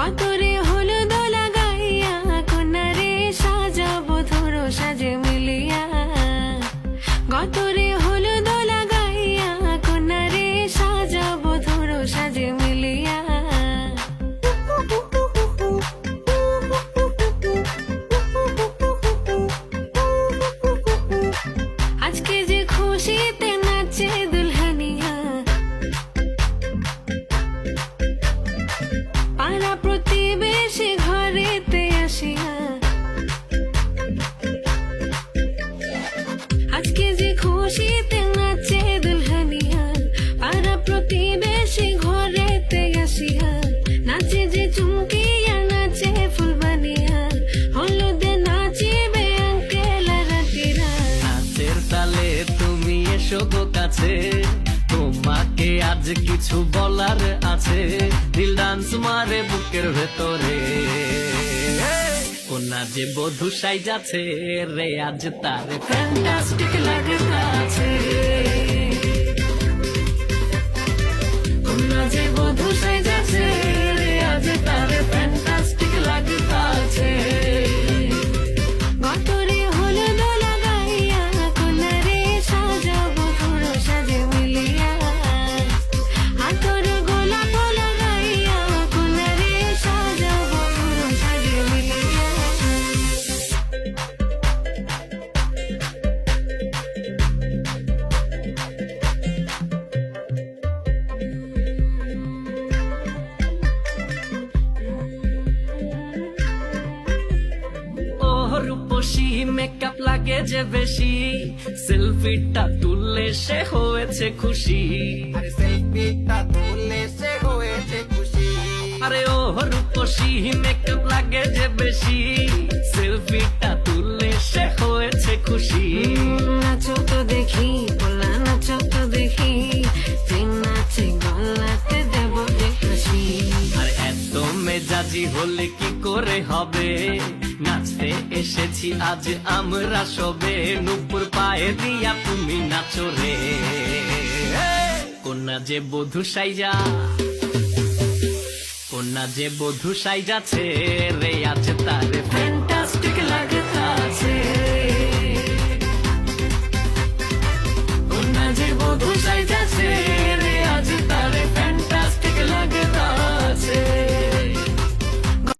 গতরে হলুদ লাগাইয়া কন্যারে সাজাবো ধরো সাজে মিলিয়া। গতরে হলুদ লাগাইয়া কন্যারে সাজাবো ধরো সাজে মিলিয়া। আজকে যে খুশিতে নাচে দুলহানিয়া, পাড়া প্রতিবেশী ঘরেতে আসিয়া। আজকে যে খুশিতে নাচে দুলহানিয়া, পাড়া প্রতিবেশী ঘরেতে আসিয়া। নাচে যে চুমকিয়া নাচে ফুলবানিয়া, হলুদে নাচিবে আঙ্কেল রাতিরা। নাচের তালে তুমি এসো গো কাছে, তোমাকে আজ কিছু বলার আছে। দিল ডান্স মারে বুকের ভেতরে, কোনা যে বধূ সাইজাছে রে আজ তার ফ্যান্টাস্টিক লাগতাছে। কোনা যে বধূ সাইজাছে রে আজ তার ফ্যান্টাস্টিক লাগতাছে। গতরে হলুদ লাগাইয়া কন্যারে সাজাবো ধরো সাজে মিলিয়া। হাতরে গোলাপ লাগাইয়া কন্যারে সাজাবো ধরো সাজে মিলিয়া। রূপসী মেকআপ লাগে যে বেশি, সেলফিটা তুললে সে হয়েছে খুশি। আরে সেলফিটা তুললে সে হয়েছে খুশি। আরে ও রূপসী মেকআপ লাগে যে বেশি, সেলফিটা তুললে সে হয়েছে খুশি। নাচো তো দেখি বলা নাচো তো দেখি, যে নাচে গলাতে দেব এক হাসি। আর এত মেজাজি হলে কি করে হবে, নাচতে এসেছি আজ আমরা সবে। নুপুর পায়ে দিয়া তুমি নাচো রে, কোনা যে বধূ সাইজা, কোনা যে বধূ সাইজাছে রে আজ তার